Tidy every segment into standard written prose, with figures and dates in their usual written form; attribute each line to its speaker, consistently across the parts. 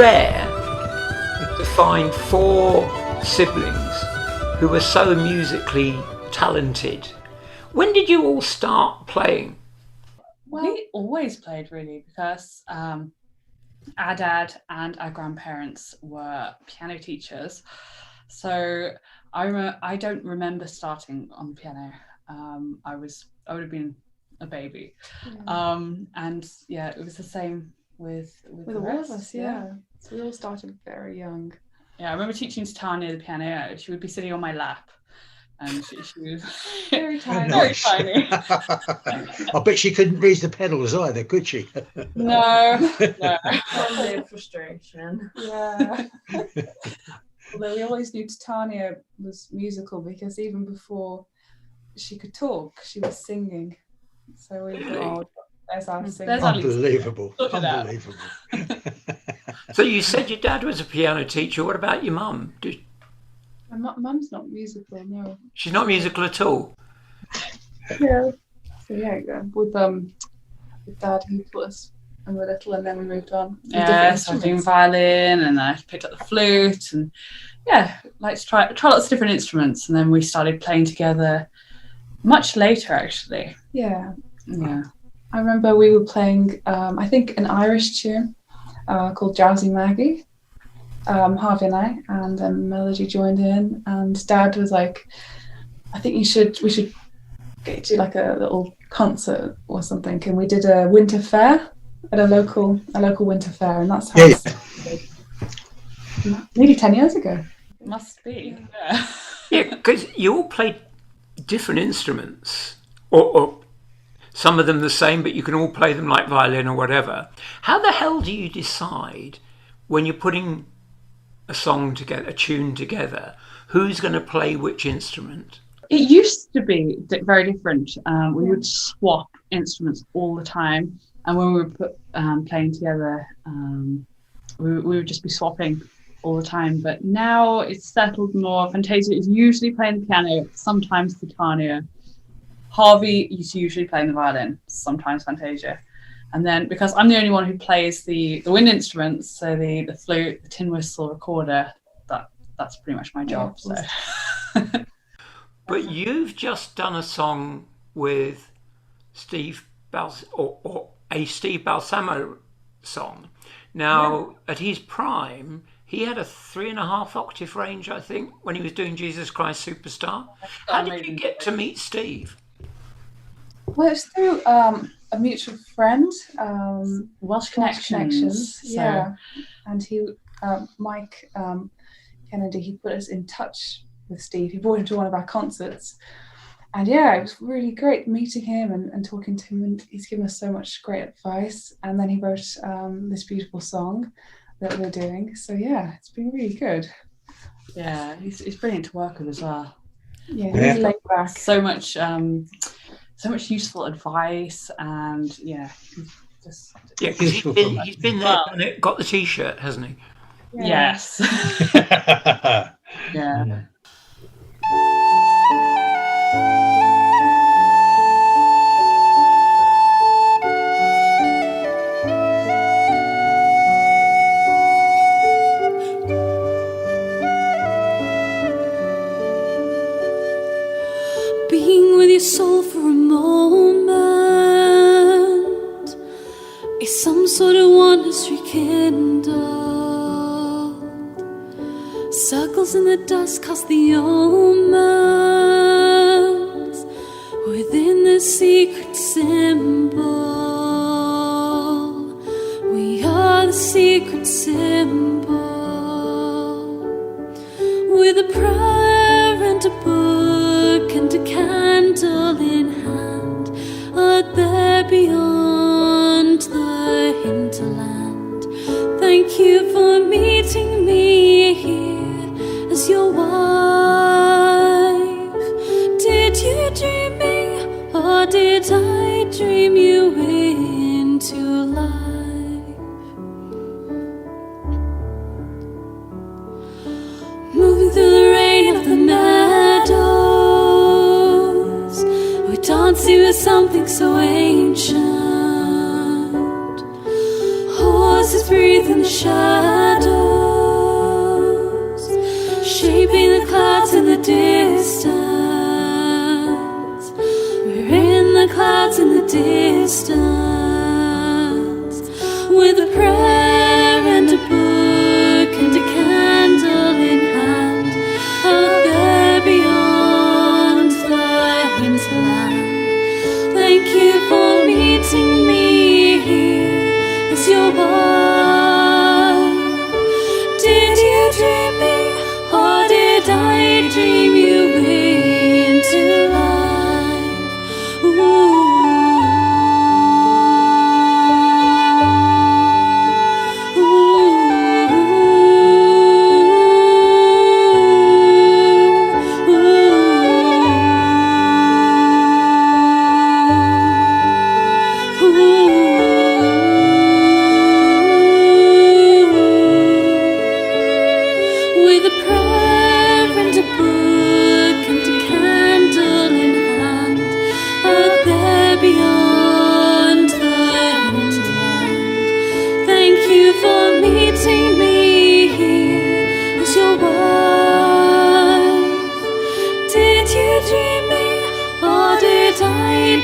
Speaker 1: rare to find 4 siblings who were so musically talented. When did you all start playing?
Speaker 2: Well, we always played really because our dad and our grandparents were piano teachers. So I don't remember starting on the piano. I would have been a baby. Yeah. And yeah, it was the same with
Speaker 3: all of us. Yeah. So we all started very young.
Speaker 2: Yeah, I remember teaching Tanya the piano. She would be sitting on my lap. And she was
Speaker 3: very tiny.
Speaker 2: Very tiny.
Speaker 4: I bet she couldn't reach the pedals either, could she?
Speaker 2: No.
Speaker 3: One frustration. Yeah. Although we always knew Tanya was musical because even before she could talk, she was singing. So we thought, there's our singing.
Speaker 4: Unbelievable.
Speaker 1: So you said your dad was a piano teacher. What about your mum?
Speaker 3: My mum's not musical, no.
Speaker 1: She's not musical at all?
Speaker 3: Yeah. So yeah, with Dad, he taught us when we were little, and then we moved on.
Speaker 2: Yeah, so I was doing violin, and I picked up the flute, and yeah, like to try lots of different instruments, and then we started playing together much later, actually.
Speaker 3: Yeah.
Speaker 2: Yeah.
Speaker 3: I remember we were playing, I think, an Irish tune called Drowsy Maggie. Harvey and I, and Melody joined in, and Dad was like, I think we should get to like a little concert or something, and we did a winter fair at a local winter fair, and that's how it started. Nearly 10 years ago.
Speaker 2: Must be.
Speaker 1: Yeah, because you all played different instruments, or some of them the same, but you can all play them like violin or whatever. How the hell do you decide when you're putting a song together, a tune together, who's going to play which instrument?
Speaker 2: It used to be very different. We would swap instruments all the time, and when we were playing together, we would just be swapping all the time. But now it's settled more. Fantasia is usually playing the piano, sometimes the Tanya. Harvey is usually playing the violin, sometimes Fantasia. And then, because I'm the only one who plays the wind instruments, so the flute, the tin whistle, recorder, that's pretty much my job. So.
Speaker 1: But you've just done a song with Steve or a Steve Balsamo song. Now, at his prime, he had a 3.5 octave range, I think, when he was doing Jesus Christ Superstar. How did you get to meet Steve?
Speaker 3: Well, it's through a mutual friend,
Speaker 2: Welsh Connections.
Speaker 3: Yeah, and he, Mike Kennedy, he put us in touch with Steve. He brought him to one of our concerts, and yeah, it was really great meeting him and talking to him. And he's given us so much great advice. And then he wrote this beautiful song that we're doing. So yeah, it's been really good.
Speaker 2: Yeah, he's brilliant to work with as well.
Speaker 3: Yeah, he's laid back.
Speaker 2: So much useful advice, and yeah,
Speaker 1: he's been there, got the T-shirt, hasn't he?
Speaker 3: Yeah.
Speaker 2: Yes. Yeah.
Speaker 5: Being with your soul for a moment is some sort of wonders rekindled. Circles in the dust cast the omens within the secret symbol. We are the secret symbol. With a prayer and a book and a candle in hand, out there beyond the hinterland. Thank you for meeting me here as your wife. Did you dream me, or did I dream you into life? Moving through the rain of the meadows, we're dancing with something so ancient. Horses breathe in the shadows. shaping the clouds in the distance. We're in the clouds in the distance, with a prayer and a book and a candle in hand, out there beyond the hinterland. Thank you for meeting me here as your wife. Did you dream me, or did I dream you into life? Ooh. With a prayer and a book and a candle in hand, out there beyond the hinterland. Thank you for meeting me here as your wife. Did you dream me, or did I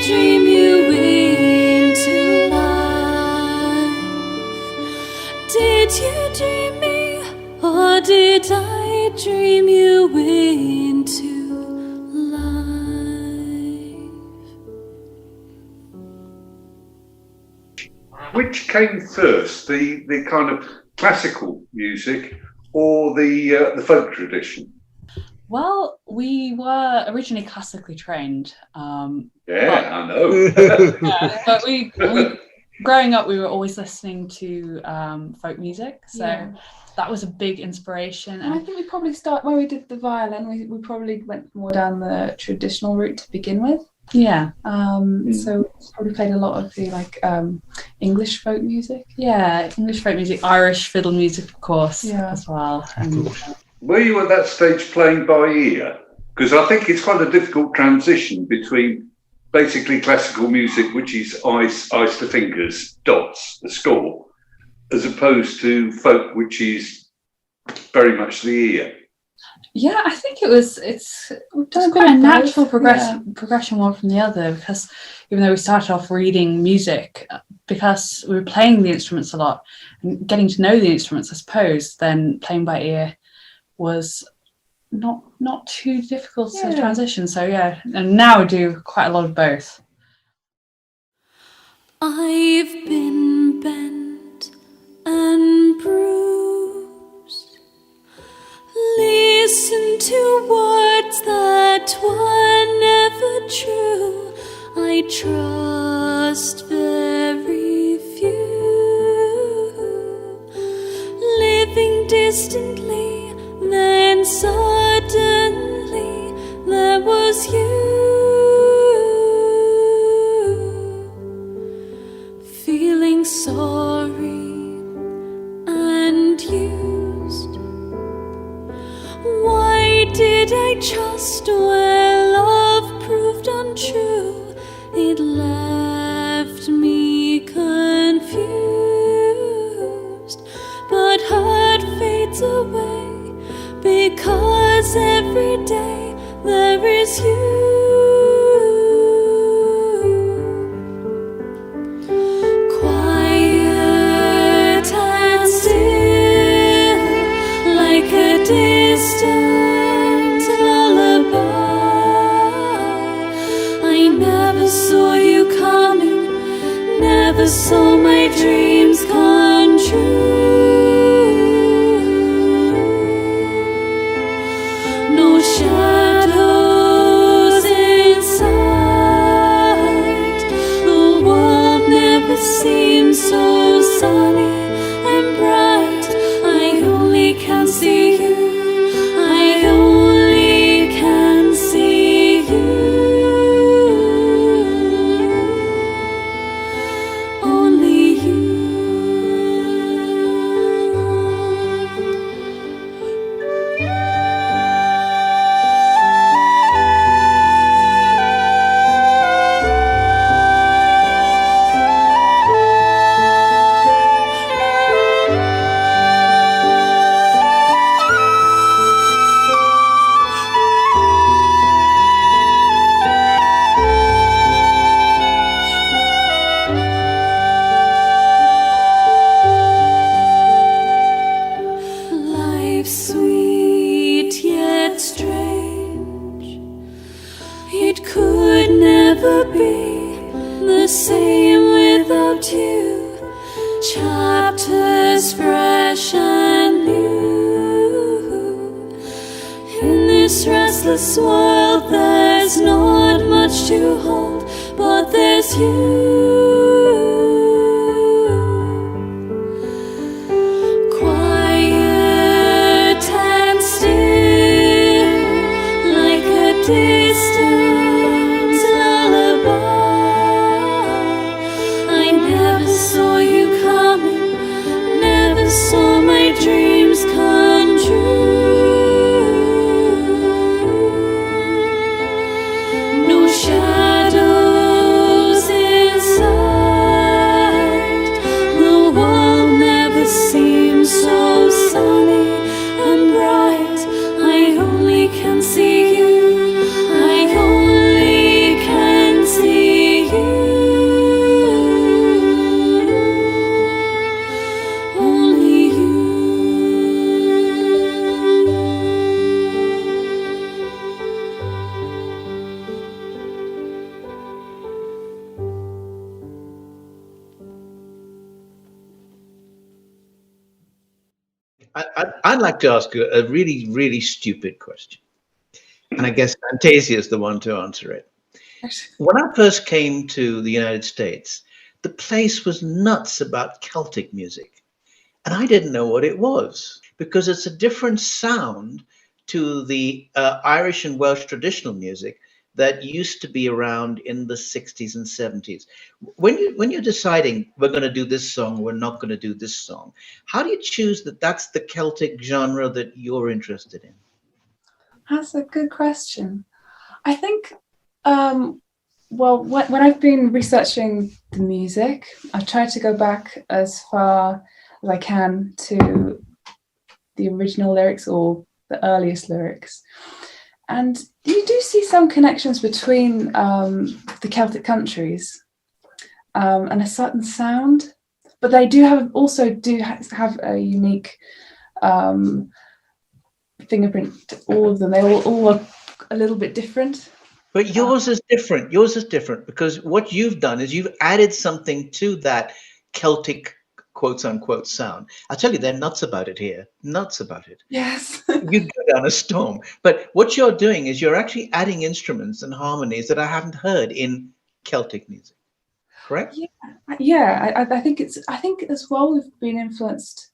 Speaker 5: dream you into life? Did you dream me, or did I dream you into life?
Speaker 6: Which came first, the kind of classical music or the folk tradition?
Speaker 2: Well, we were originally classically trained.
Speaker 6: Yeah, I know.
Speaker 2: But we growing up, we were always listening to folk music. So
Speaker 3: Yeah.
Speaker 2: that was a big inspiration.
Speaker 3: And I think we probably when we did the violin, we probably went more down the traditional route to begin with.
Speaker 2: Yeah.
Speaker 3: So we probably played a lot of the English folk music.
Speaker 2: Yeah, English folk music, Irish fiddle music, of course,
Speaker 3: Yeah.
Speaker 2: as well. And
Speaker 6: Were you at that stage playing by ear? Because I think it's quite a difficult transition between basically classical music, which is eyes to fingers, dots, the score, as opposed to folk, which is very much the ear.
Speaker 2: yeah, I think it's
Speaker 3: done a
Speaker 2: quite
Speaker 3: bit
Speaker 2: a
Speaker 3: of
Speaker 2: natural
Speaker 3: both,
Speaker 2: progression one from the other, because even though we started off reading music, because we were playing the instruments a lot and getting to know the instruments, I suppose, then playing by ear was not too difficult to
Speaker 3: Yeah.
Speaker 2: transition. So yeah, and now I do quite a lot of both.
Speaker 5: I've been bent and bruised. Listen to words that were never true. I trust very few. Living distantly, then suddenly there was you. Feeling sorry and used. Why did I trust where love proved untrue? It left me confused, but hurt fades away, because every day there is you. Quiet and still, like a distant lullaby. I never saw you coming, never saw my dreams come true. No shadows in strange. It could never be the same without you. Chapters fresh and new. In this restless world, there's not much to hold, but there's you. Quiet and still, like a distant lullaby. I never saw you coming, never saw my dreams come true. No shadows inside, the world never seems so sunny and bright. I only can see you, I only can see you. Only you.
Speaker 4: I'd like to ask you a really, really stupid question. And I guess Fantasia is the one to answer it. When I first came to the United States, the place was nuts about Celtic music. And I didn't know what it was because it's a different sound to the Irish and Welsh traditional music that used to be around in the 60s and 70s. When you're deciding we're going to do this song, we're not going to do this song, how do you choose that that's the Celtic genre that you're interested in?
Speaker 3: That's a good question. I think, well, when I've been researching the music, I've tried to go back as far as I can to the original lyrics or the earliest lyrics. And you do see some connections between the Celtic countries and a certain sound, but they do have a unique fingerprint to all of them. They all look a little bit different.
Speaker 4: But yours is different. Yours is different because what you've done is you've added something to that Celtic quotes unquote sound. I tell you, they're nuts about it here. Nuts about it.
Speaker 3: Yes.
Speaker 4: You go down a storm. But what you're doing is you're actually adding instruments and harmonies that I haven't heard in Celtic music. Correct?
Speaker 3: Yeah. I think as well we've been influenced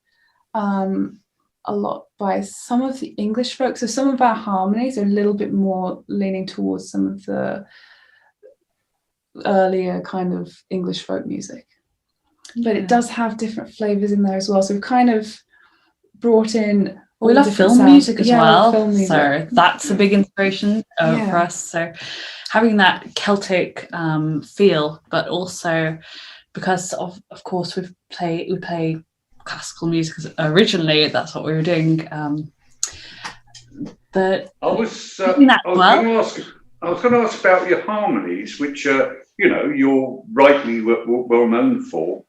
Speaker 3: a lot by some of the English folk. So some of our harmonies are a little bit more leaning towards some of the earlier kind of English folk music. But it does have different flavors in there as well. So we've kind of brought in.
Speaker 2: We love film music as well. Film music. So that's a big inspiration for us. So having that Celtic feel, but also because of course we play classical music originally. That's what we were doing. But
Speaker 6: I was going to ask about your harmonies, which you're rightly well known for.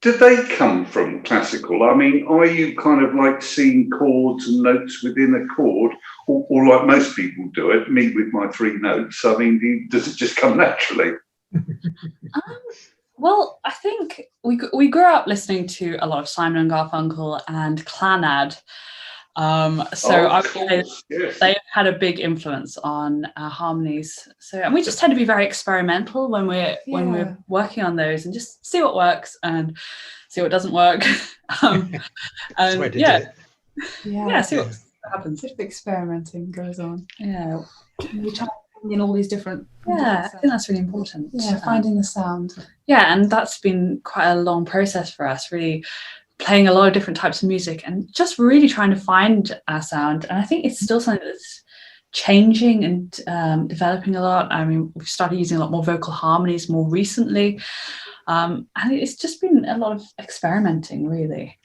Speaker 6: Did they come from classical? I mean, are you kind of like seeing chords and notes within a chord, or like most people do it, me with my 3 notes? I mean, does it just come naturally?
Speaker 2: Well, I think we grew up listening to a lot of Simon and Garfunkel and Clannad. I would say they've had a big influence on our harmonies. So, and we just tend to be very experimental when we're working on those and just see what works and see what doesn't work. See what happens.
Speaker 3: If experimenting goes on.
Speaker 2: Yeah,
Speaker 3: we try in all these different.
Speaker 2: I think that's really important.
Speaker 3: Yeah, finding the sound.
Speaker 2: Yeah, and that's been quite a long process for us, really. Playing a lot of different types of music and just really trying to find our sound. And I think it's still something that's changing and developing a lot. I mean, we've started using a lot more vocal harmonies more recently. And it's just been a lot of experimenting, really.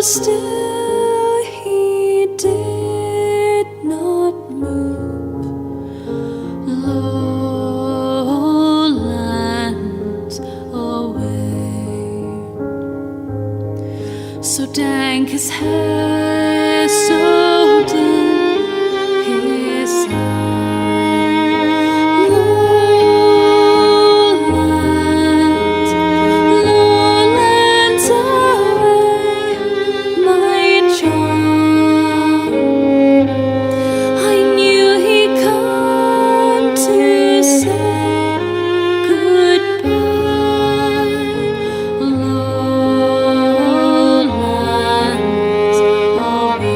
Speaker 5: still he did not move. Lowlands away. So dank his hair, so dim his eyes. Lowlands away, my John. I knew he'd come to say goodbye. Lowlands away.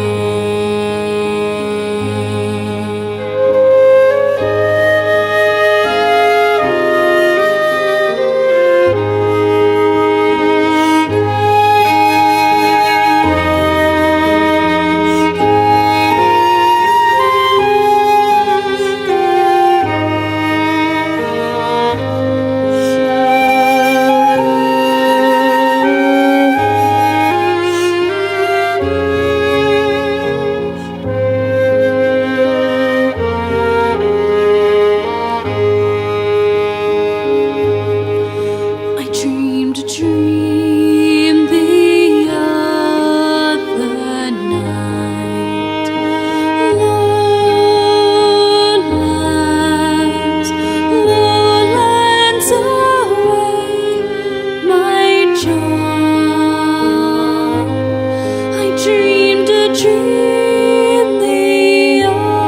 Speaker 5: I dreamed a dream the other night. Lowlands away, my John. I dreamed a dream the other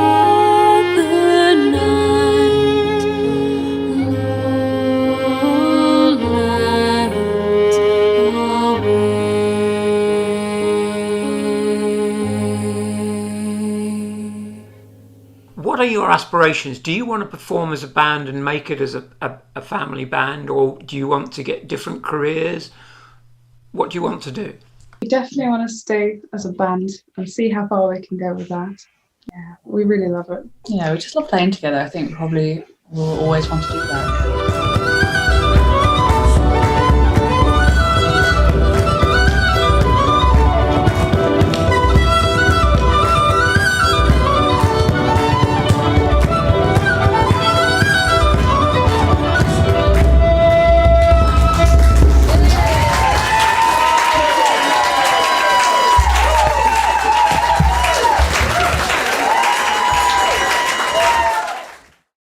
Speaker 5: night. Lowlands away.
Speaker 1: What are your aspirations? Do you want to perform as a band and make it as a family band, or do you want to get different careers? What do you want to do?
Speaker 3: We definitely want to stay as a band and see how far we can go with that. Yeah, we really love it.
Speaker 2: Yeah, we just love playing together. I think probably we'll always want to do that.